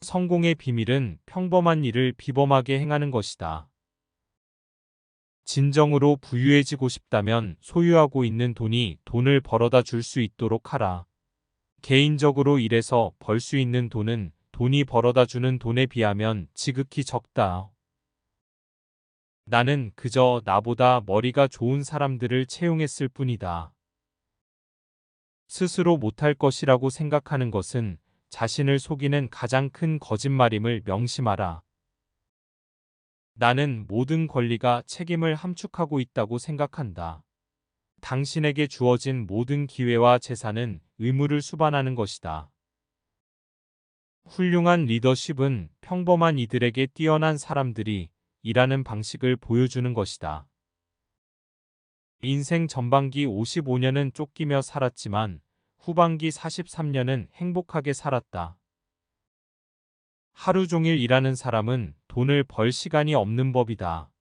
성공의 비밀은 평범한 일을 비범하게 행하는 것이다. 진정으로 부유해지고 싶다면 소유하고 있는 돈이 돈을 벌어다 줄 수 있도록 하라. 개인적으로 일해서 벌 수 있는 돈은 돈이 벌어다 주는 돈에 비하면 지극히 적다. 나는 그저 나보다 머리가 좋은 사람들을 채용했을 뿐이다. 스스로 못할 것이라고 생각하는 것은 자신을 속이는 가장 큰 거짓말임을 명심하라. 나는 모든 권리가 책임을 함축하고 있다고 생각한다. 당신에게 주어진 모든 기회와 재산은 의무를 수반하는 것이다. 훌륭한 리더십은 평범한 이들에게 뛰어난 사람들이 일하는 방식을 보여주는 것이다. 인생 전반기 55년은 쫓기며 살았지만 후반기 43년은 행복하게 살았다. 하루 종일 일하는 사람은 돈을 벌 시간이 없는 법이다.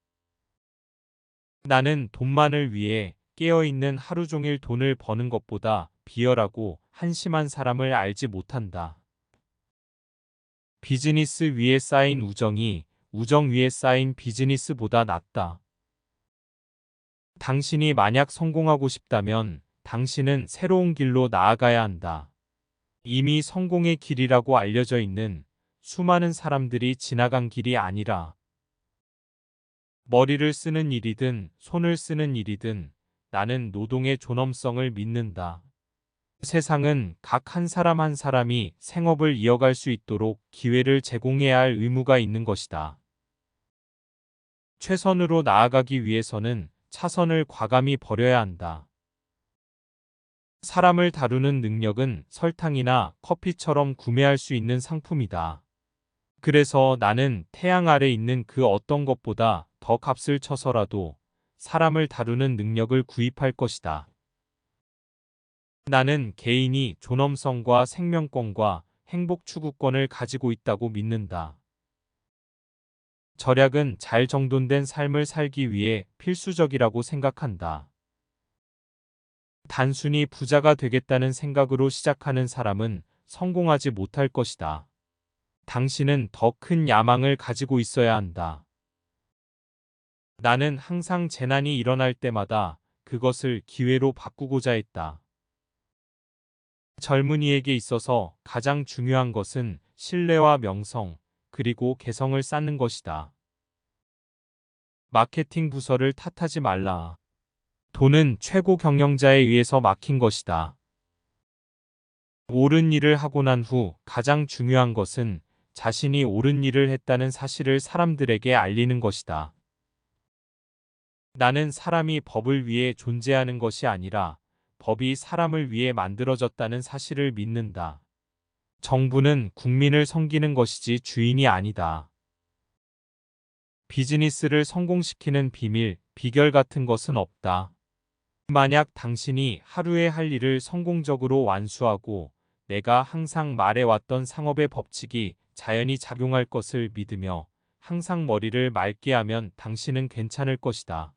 나는 돈만을 위해 깨어있는 하루 종일 돈을 버는 것보다 비열하고 한심한 사람을 알지 못한다. 비즈니스 위에 쌓인 우정이 우정 위에 쌓인 비즈니스보다 낫다. 당신이 만약 성공하고 싶다면 당신은 새로운 길로 나아가야 한다. 이미 성공의 길이라고 알려져 있는 수많은 사람들이 지나간 길이 아니라 머리를 쓰는 일이든 손을 쓰는 일이든 나는 노동의 존엄성을 믿는다. 세상은 각 한 사람 한 사람이 생업을 이어갈 수 있도록 기회를 제공해야 할 의무가 있는 것이다. 최선으로 나아가기 위해서는 차선을 과감히 버려야 한다. 사람을 다루는 능력은 설탕이나 커피처럼 구매할 수 있는 상품이다. 그래서 나는 태양 아래 있는 그 어떤 것보다 더 값을 쳐서라도 사람을 다루는 능력을 구입할 것이다. 나는 개인이 존엄성과 생명권과 행복 추구권을 가지고 있다고 믿는다. 절약은 잘 정돈된 삶을 살기 위해 필수적이라고 생각한다. 단순히 부자가 되겠다는 생각으로 시작하는 사람은 성공하지 못할 것이다. 당신은 더 큰 야망을 가지고 있어야 한다. 나는 항상 재난이 일어날 때마다 그것을 기회로 바꾸고자 했다. 젊은이에게 있어서 가장 중요한 것은 신뢰와 명성, 그리고 개성을 쌓는 것이다. 마케팅 부서를 탓하지 말라. 돈은 최고 경영자에 의해서 막힌 것이다. 옳은 일을 하고 난 후 가장 중요한 것은 자신이 옳은 일을 했다는 사실을 사람들에게 알리는 것이다. 나는 사람이 법을 위해 존재하는 것이 아니라 법이 사람을 위해 만들어졌다는 사실을 믿는다. 정부는 국민을 섬기는 것이지 주인이 아니다. 비즈니스를 성공시키는 비밀, 비결 같은 것은 없다. 만약 당신이 하루에 할 일을 성공적으로 완수하고 내가 항상 말해왔던 상업의 법칙이 자연히 작용할 것을 믿으며 항상 머리를 맑게 하면 당신은 괜찮을 것이다.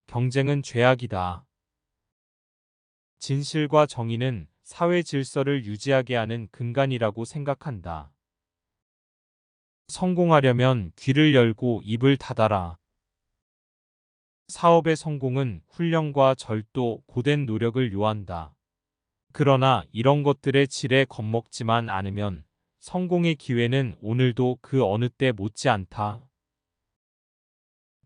경쟁은 죄악이다. 진실과 정의는 사회 질서를 유지하게 하는 근간이라고 생각한다. 성공하려면 귀를 열고 입을 닫아라. 사업의 성공은 훈련과 절도, 고된 노력을 요한다. 그러나 이런 것들의 질에 겁먹지만 않으면 성공의 기회는 오늘도 그 어느 때 못지않다.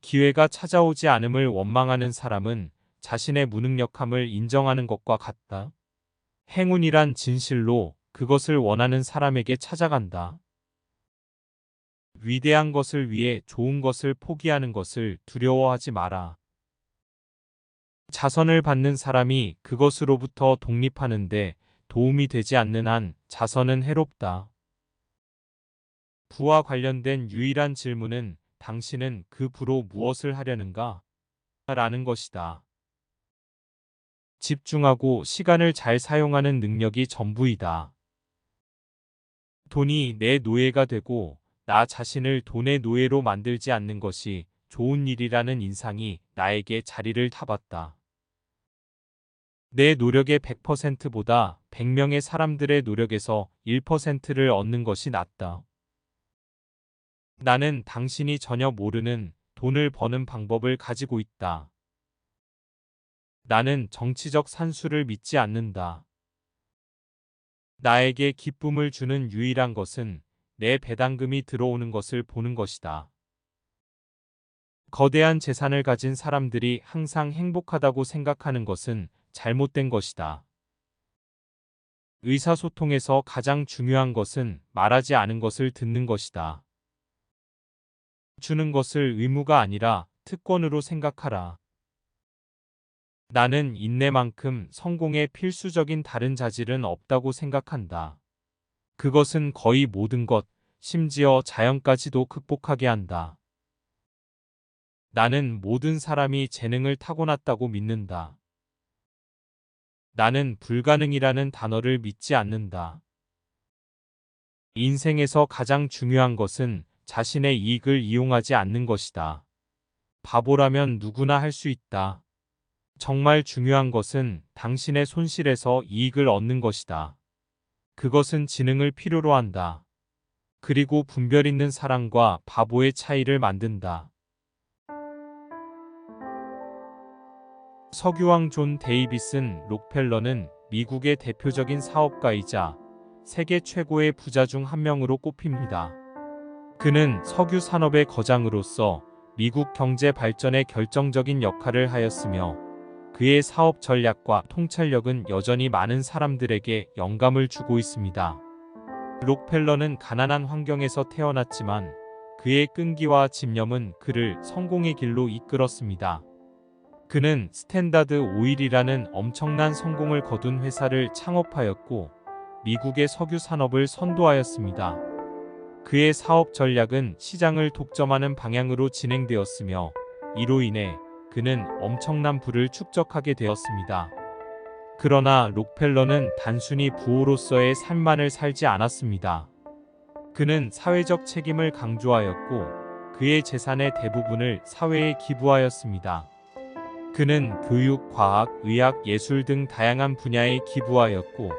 기회가 찾아오지 않음을 원망하는 사람은 자신의 무능력함을 인정하는 것과 같다. 행운이란 진실로 그것을 원하는 사람에게 찾아간다. 위대한 것을 위해 좋은 것을 포기하는 것을 두려워하지 마라. 자선을 받는 사람이 그것으로부터 독립하는데 도움이 되지 않는 한 자선은 해롭다. 부와 관련된 유일한 질문은 당신은 그 부로 무엇을 하려는가? 라는 것이다. 집중하고 시간을 잘 사용하는 능력이 전부이다. 돈이 내 노예가 되고 나 자신을 돈의 노예로 만들지 않는 것이 좋은 일이라는 인상이 나에게 자리를 타봤다. 내 노력의 100%보다 100명의 사람들의 노력에서 1%를 얻는 것이 낫다. 나는 당신이 전혀 모르는 돈을 버는 방법을 가지고 있다. 나는 정치적 산수를 믿지 않는다. 나에게 기쁨을 주는 유일한 것은 내 배당금이 들어오는 것을 보는 것이다. 거대한 재산을 가진 사람들이 항상 행복하다고 생각하는 것은 잘못된 것이다. 의사소통에서 가장 중요한 것은 말하지 않은 것을 듣는 것이다. 주는 것을 의무가 아니라 특권으로 생각하라. 나는 인내만큼 성공의 필수적인 다른 자질은 없다고 생각한다. 그것은 거의 모든 것, 심지어 자연까지도 극복하게 한다. 나는 모든 사람이 재능을 타고났다고 믿는다. 나는 불가능이라는 단어를 믿지 않는다. 인생에서 가장 중요한 것은 자신의 이익을 이용하지 않는 것이다. 바보라면 누구나 할 수 있다. 정말 중요한 것은 당신의 손실에서 이익을 얻는 것이다. 그것은 지능을 필요로 한다. 그리고 분별 있는 사람과 바보의 차이를 만든다. 석유왕 존 데이비슨 록펠러는 미국의 대표적인 사업가이자 세계 최고의 부자 중 한 명으로 꼽힙니다. 그는 석유 산업의 거장으로서 미국 경제 발전에 결정적인 역할을 하였으며 그의 사업 전략과 통찰력은 여전히 많은 사람들에게 영감을 주고 있습니다. 록펠러는 가난한 환경에서 태어났지만 그의 끈기와 집념은 그를 성공의 길로 이끌었습니다. 그는 스탠다드 오일이라는 엄청난 성공을 거둔 회사를 창업하였고 미국의 석유 산업을 선도하였습니다. 그의 사업 전략은 시장을 독점하는 방향으로 진행되었으며 이로 인해 그는 엄청난 부를 축적하게 되었습니다. 그러나 록펠러는 단순히 부호로서의 삶만을 살지 않았습니다. 그는 사회적 책임을 강조하였고 그의 재산의 대부분을 사회에 기부하였습니다. 그는 교육, 과학, 의학, 예술 등 다양한 분야에 기부하였고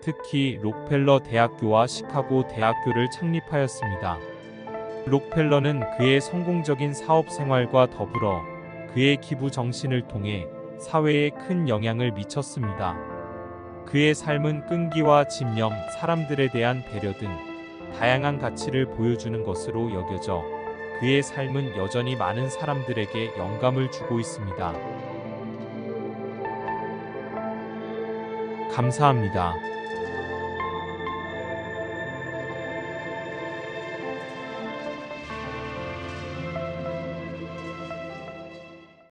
특히 록펠러 대학교와 시카고 대학교를 창립하였습니다. 록펠러는 그의 성공적인 사업 생활과 더불어 그의 기부 정신을 통해 사회에 큰 영향을 미쳤습니다. 그의 삶은 끈기와 집념, 사람들에 대한 배려 등 다양한 가치를 보여주는 것으로 여겨져 그의 삶은 여전히 많은 사람들에게 영감을 주고 있습니다. 감사합니다.